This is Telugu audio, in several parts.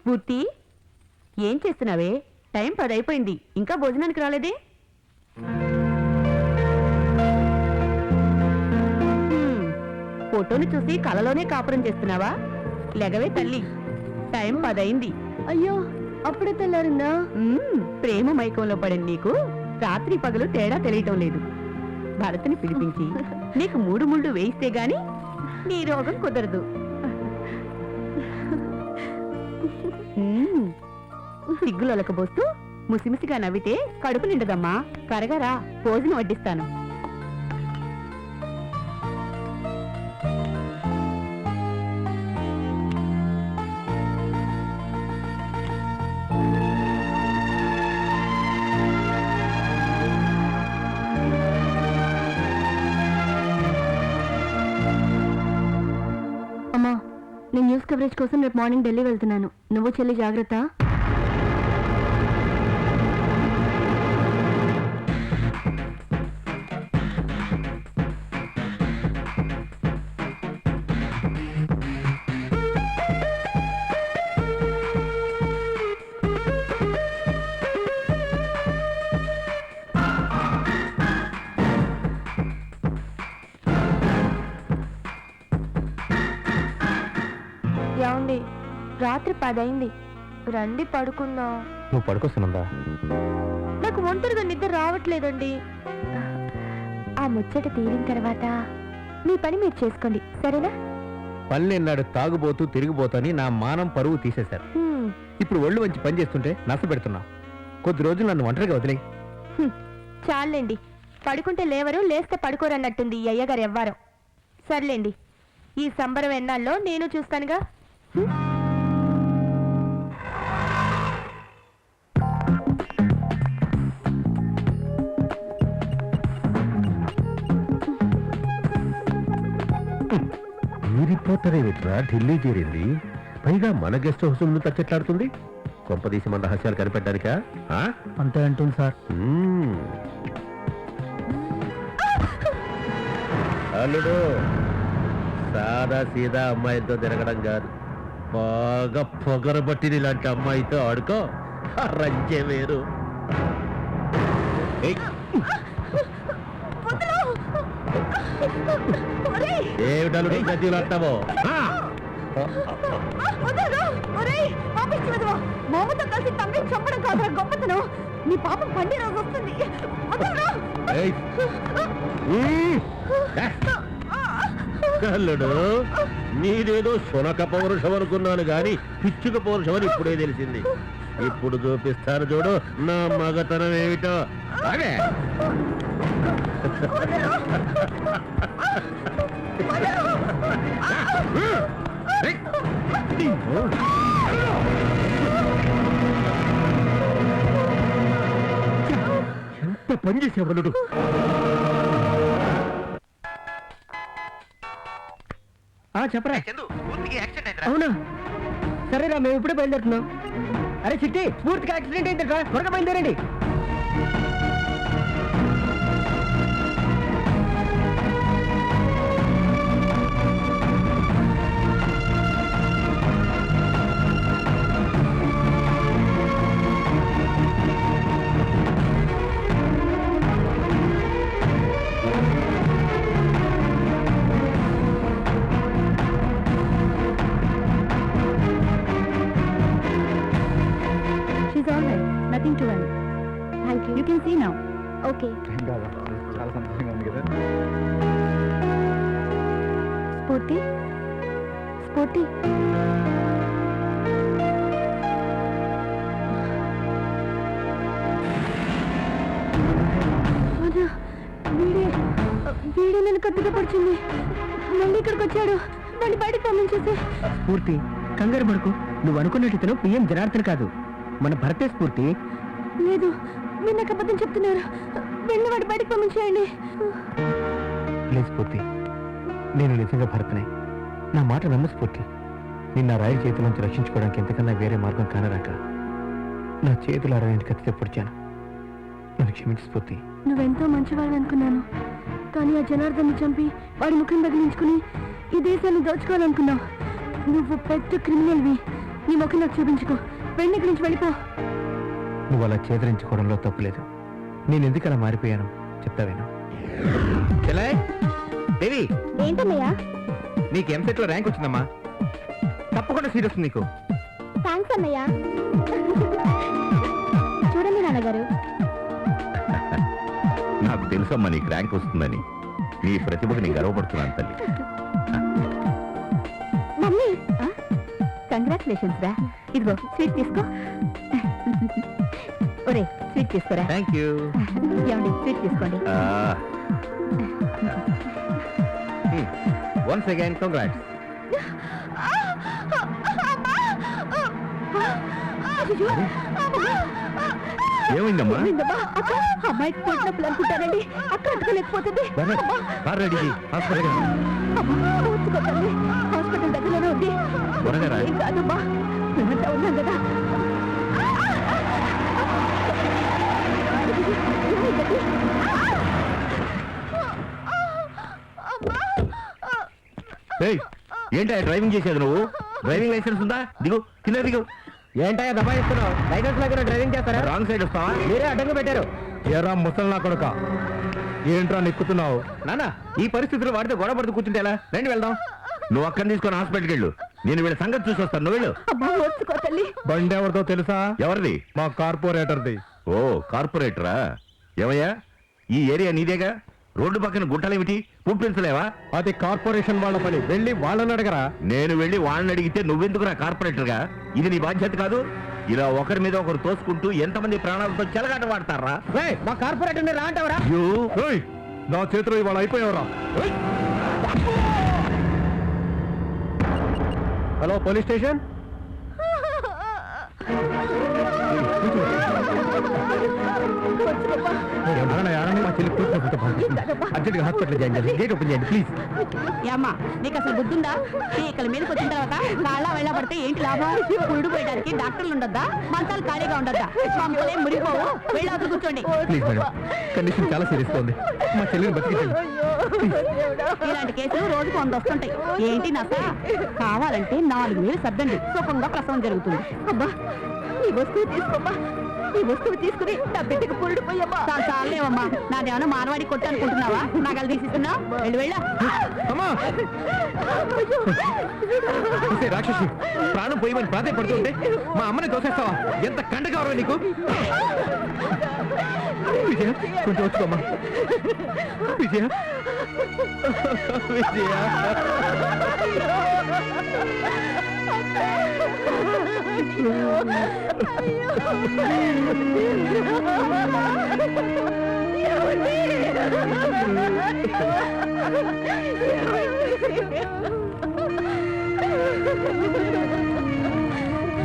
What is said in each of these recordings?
స్ఫూర్తి, ఏం చేస్తున్నావే? టైం 10 అయిపోయింది, ఇంకా భోజనానికి రాలేదే? ఫోటోని చూసి కలలోనే కాపురం చేస్తున్నావా? లెగవే తల్లి, టైం 10 అయింది. అయ్యో, అప్పుడే తెల్లారిందా? ప్రేమ మైకంలో పడిన నీకు రాత్రి పగలు తేడా తెలియటం లేదు. భరత్ని పిలిపించి నీకు 3 ముళ్ళు వేయిస్తే గాని నీ రోగం కుదరదు. సిగ్గులొలకబోస్తూ ముసిముసిగా నవ్వితే కడుపు నిండదమ్మా. త్వరగా భోజనం వడ్డిస్తాను. అమ్మా, నేను న్యూస్ కవరేజ్ కోసం రేపు మార్నింగ్ ఢిల్లీ వెళ్తున్నాను. నువ్వు చెల్లి జాగ్రత్త. ఏమండి, రాత్రి 10 అయింది, రండి పడుకుందాం. నువ్వు పడుకొస్తున్నా? నాకు ఒంటరిగా నిద్ర రావట్లేదండి. ఆ ముచ్చట తీరిన తర్వాత మీ పని మీరు చేసుకోండి, సరేనా? పల్లెన్నాడు తాగుబోతూ తిరిగిపోతాని నా మానం పరువు తీసేశారు. ఇప్పుడు ఒళ్ళు వంచి పని చేస్తుంటే నస పెడుతున్నా. కొద్ది రోజులు నన్ను ఒంటరిగా వదిలే. చాలండి, పడుకుంటే లేవరు, లేస్తే పడుకోరన్నట్టుంది ఈ అయ్యగారు ఎవ్వారం. సర్లేండి, ఈ సంబరం ఎన్నాళ్ళలో నేను చూస్తానుగా. ఊరిపోతారేమిట్రా ఢిల్లీ చేరింది? పైగా మన గెస్ట్ హౌస్ ముందు తచ్చెట్లాడుతుంది. కొంపదీసి మన రహస్యాలు కనిపెట్టడానికా? అంతే అంటుంది సార్. అల్లుడు సాదా సీదా అమ్మాయితో తిరగడం కాదు, బాగా పొగరబట్టిన ఇలాంటి అమ్మాయితో ఆడుకో, రంజే వేరు. ఏమిటల్లుడు గదిలో అంటావో? మామతో కలిసి తమ్మి చంపడం కాదురా గొప్పతనం. నీ పాపం పండి రోజు వస్తుంది. కల్లుడు, నీదేదో శునక పౌరుషం అనుకున్నాను గాని పిచ్చుక పౌరుషం అని ఇప్పుడే తెలిసింది. ఇప్పుడు చూపిస్తాను చూడు నా మగతనం ఏమిటో. అదే ఎంత పని చేసేవాళ్ళు. చెప్పరా? అవునా? సరేరా, మేము ఇప్పుడే బయలుదేరుతున్నాం. అరే చిట్టి, పూర్తిగా యాక్సిడెంట్ అయిందిరా, త్వరగా బయలుదేరండి. Nothing to worry. Thank you. You can see now. Okay. చాలా సంతోషంగా ఉంది కదా. స్ఫూర్తి, స్ఫూర్తి. వీడే నన్ను కత్తిగా పడిచింది. మళ్ళీ ఇక్కడికి వచ్చాడు. వాడిని బయటకు పంపించేసి. స్ఫూర్తి, కంగారు పడుకు. నువ్వు అనుకున్నట్టు ఇతను పిఎం జనార్దన్ కాదు, మన భరతే. స్ఫూర్తి, లేదు, మీరు నాకు అబద్ధం చెప్తున్నారు. వెళ్ళి వాడి బయటకు పంపించేయండి. లేదు స్ఫూర్తి, నేను నిజంగా భరతనే. నా మాట నమ్ము స్ఫూర్తి. నిన్న రాయి చేతుల నుంచి రక్షించుకోవడానికి ఎంతకన్నా వేరే మార్గం కానరాక నా చేతులు అరవై కత్తితో పొడిచాను. నన్ను క్షమించు స్ఫూర్తి. నువ్వెంతో మంచివాడిని అనుకున్నాను, కానీ ఆ జనార్దన్ని చంపి వాడి ముఖం తగిలించుకుని ఈ దేశాన్ని దోచుకోవాలనుకున్నావు. నువ్వు పెద్ద క్రిమినల్వి. నీ ముఖం నాకు చూపించుకో. వెళ్ళి ఇక్కడి నుంచి వెళ్ళిపో. నువ్వు అలా చేదరించుకోవడంలో తప్పులేదు. నేను ఎందుకు అలా మారిపోయాను చెప్తావేనా? దేవి, ఏంటన్నయ్యా? నీకు ఎంసెట్ లో ర్యాంక్ వచ్చిందమ్మా. తప్పకుండా సీట్ వస్తుంది నీకు. థ్యాంక్స్ అన్నయ్య. చూడండి నాన్నగారు. నాకు తెలుసమ్మా నీకు ర్యాంక్ వస్తుందని. నీ ప్రతిభకు నేను గర్వపడుతున్నాను తల్లి. మమ్మీ, కంగ్రాచులేషన్స్ రా. ఇదిగో స్వీట్ తీసుకో. ఒరే స్వీట్ తీసుకోరా. Thank you. ఏమండి స్వీట్ తీసుకోండి. Once again congrats. ఏమైందమ్మా? అమ్మాయికి పుట్టినప్పుడు అనుకుంటానండి. అక్కడ అట్టుకోలేకపోతుంది. హాస్పిటల్ దగ్గరలోనే ఉంది. త్వరగా రా. ఏం కాదమ్మా, మేమంతా ఉన్నాం కదా. ఏంటా డ్రైవింగ్ చేసేది నువ్వు? డ్రైవింగ్ లైసెన్స్ ఉందా? దిగు, కింద దిగు. ఏంటయ్యా దబాయిస్తున్నావు? లైసెన్స్ లేకుండా డ్రైవింగ్ చేస్తారా? రాంగ్ సైడ్ వస్తావా? మీరే అడ్డంగా పెట్టారు. ఏరా ముసల్నా కొడుక, ఏంట్రా నిక్కుతున్నావు? నాన్న, ఈ పరిస్థితుల్లో వాడితో గొడవ పడుతూ కూర్చుంటే ఎలా? రండి వెళ్దాం. నువ్వు అక్కడిని తీసుకొని హాస్పిటల్కి వెళ్ళు. నేను వీళ్ళ సంగతి చూసి వస్తాను. నువ్వు వెళ్ళు. అమ్మా ఓర్చుకో తల్లి. బండి ఎవరితో తెలుసా? ఎవరిది? మా కార్పొరేటర్ది. ఓ కార్పొరేటరా? ఏమయ్యా, ఈ ఏరియా నీదేగా? రోడ్డు పక్కన గుట్టలేమిటి? పుప్పించలేవా? అది కార్పొరేషన్ వాళ్ళ పని, వెళ్ళి వాళ్ళని అడగరా. నేను వెళ్ళి వాళ్ళని అడిగితే నువ్వెందుకు నా కార్పొరేటర్గా? ఇది నీ బాధ్యత కాదు. ఇలా ఒకరి మీద ఒకరు తోసుకుంటూ ఎంతమంది ప్రాణాలతో చెలగాట వాడతారా? మా కార్పొరేటర్ రా అంటావరా? నా చేతిలో ఇవాళ అయిపోయావరా. Hello police station. అర్జెంట్గా హాస్పిటల్ జాయిన్ చేయాలి. గేట్ ఓపెన్ చేయండి ప్లీజ్. ఏమ్మా నీకు అసలు బుద్ధుందా? ఇక్కడ మీదకి వచ్చిన తర్వాత కాళ్ళ వెళ్ళ పడితే ఏంటి లాభం? పురుడు పోయడానికి డాక్టర్లు ఉండొద్దా? మంచాలు ఖాళీగా ఉండొద్దా? పంపలే మురిగిపోవు. వెళ్ళి కూర్చోండి. ప్లీజ్ మేడం, కండిషన్ చాలా సీరియస్ గా ఉంది. మా చెల్లిని బతికించండి. ఇలాంటి కేసులు రోజుకు 100 వస్తుంటాయి. ఏంటి నస? కావాలంటే 4 వేలు సర్దండి, సుఖంగా ప్రసవం జరుగుతుంది. అబ్బా, ఈ వస్తువు తీసుకోమ్మా. ఈ వస్తువు తీసుకుని నా బిడ్డకు పురుడు పోయమ్మా. చాలేవమ్మా, నాదేమన్నా మార్వాడి కొట్టు అనుకుంటున్నావా? నగలు తీసిస్తున్నా. వెళ్ళి వెళ్ళా. అమ్మా రాక్షసి, ప్రాణం పోయమని ప్రాధాన్యపడుతుంటే మా అమ్మని తోసేస్తావా? ఎంత కండ కావాలి నీకు? విజయ కొంచెం వచ్చుకోమ్మా. విజయ విజయ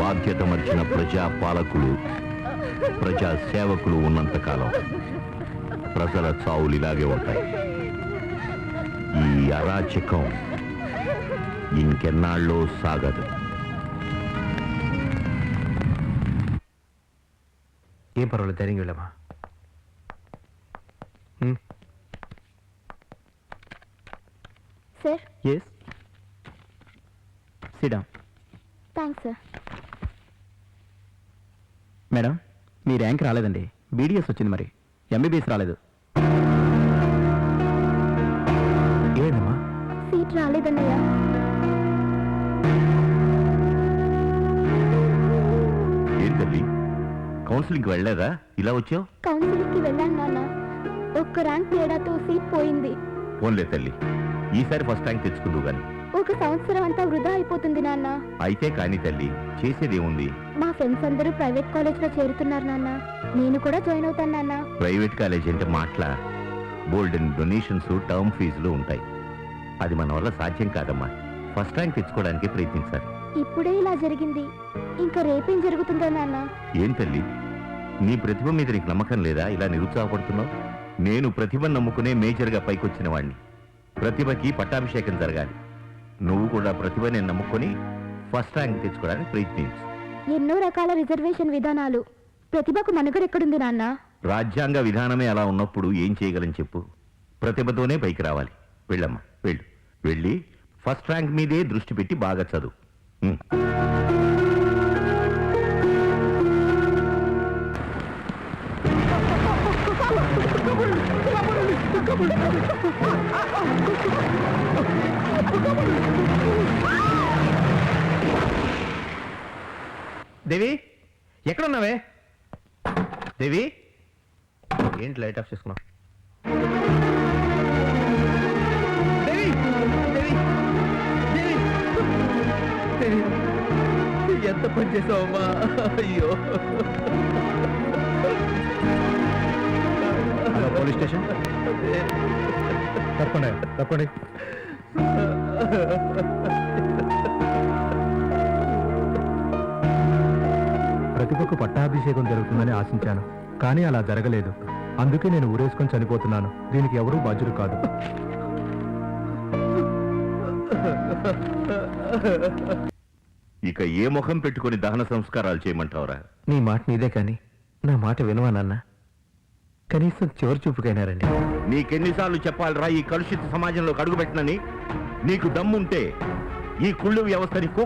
బాధ్యత మర్చిన ప్రజా పాలకులు, ప్రజా సేవకులు ఉన్నంతకాలం ప్రజల చావులు ఇలాగే ఉంటాయి. ఈ అరాచకం ఇంకెన్నాళ్ళో సాగదు. ఏం పర్వాలేదు, ధైర్యంగా వెళ్ళమ్మా. Sir. Yes sit down. Thanks sir. Madam, మీ ర్యాంక్ రాలేదండి. బీడీఎస్ వచ్చింది, మరి ఎంబీబీఎస్ రాలేదు. ఏదమ్మా? సీట్ రాలేదన్నయ్య. ఏం తల్లి, కౌన్సిలింగ్కి వెళ్ళలేదా? ఇలా వచ్చావు? కౌన్సిలింగ్ కి వెళ్ళాను నాన్న. ఒక్క ర్యాంక్ తేడాతో సీట్ పోయింది. పోన్లే తల్లి, ఈసారి ఫస్ట్ ర్యాంక్ తెచ్చుకుందువు గాని. ఒక సంవత్సరం అంతా వృధా అయిపోతుంది నాన్న. అయితే కానీ తల్లి, చేసేదేముంది? మా ఫ్రెండ్స్ అందరూ ప్రైవేట్ కాలేజ్ లో చేరుతున్నారు నాన్న. నేను కూడా జాయిన్ అవుతాను నాన్న. ప్రైవేట్ కాలేజ్ అంటే మాటల బోల్డెన్ డొనేషన్స్, టర్మ్ ఫీజులు ఉంటాయి. అది మన వల్ల సాధ్యం కాదమ్మా. ఫస్ట్ ర్యాంక్ తెచ్చుకోవడానికి ప్రయత్నించాలి. ఇప్పుడే ఇలా జరిగింది, ఇంకా రేపేం జరుగుతుందో నాన్న. ఏం తల్లి, నీ ప్రతిభ మీద నీకు నమ్మకం లేదా? ఇలా నిరుత్సాహపడుతున్నావు? నేను ప్రతిభను నమ్ముకునే మేజర్గా పైకొచ్చిన వాడిని. ప్రతిభకి పట్టాభిషేకం జరగాలి. నువ్వు కూడా ప్రతిభని నమ్ముకొని ఫస్ట్ ర్యాంక్ తెచ్చుకోవడానికి ప్రయత్నించు. ఎన్నో రకాల రిజర్వేషన్ విధానాలు, ప్రతిభకు మనుగడ ఎక్కడుంది నాన్న? రాజ్యాంగ విధానమే అలా ఉన్నప్పుడు ఏం చేయగలని చెప్పు. ప్రతిభతోనే పైకి రావాలి. వెళ్ళమ్మా, వెళ్ళు. వెళ్ళి ఫస్ట్ ర్యాంక్ మీదే దృష్టి పెట్టి బాగా చదువు. దేవి ఎక్కడున్నావే? దేవి ఏంటి లైట్ ఆఫ్ చేసుకున్నావు? దేవి దేవి దేవి దేవి ఎంత పని చేసావమ్మా? అయ్యో పోలీస్ స్టేషన్ తప్పండి తప్పండి. ప్రతిభకు పట్టాభిషేకం జరుగుతుందని ఆశించాను, కానీ అలా జరగలేదు. అందుకే నేను ఊరేసుకొని చనిపోతున్నాను. దీనికి ఎవరూ బాధ్యులు కాదు. ఇక ఏ ముఖం పెట్టుకొని దహన సంస్కారాలు చేయమంటావురా? నీ మాట నీదే కానీ నా మాట వినవా నాన్న? కనీసం చివరి చూపుకైనా రండి. నీకెన్నిసార్లు చెప్పాలిరా ఈ కలుషిత సమాజంలోకి అడుగుపెట్టనని? నీకు దమ్ముంటే ఈ కుళ్ళు వ్యవస్థని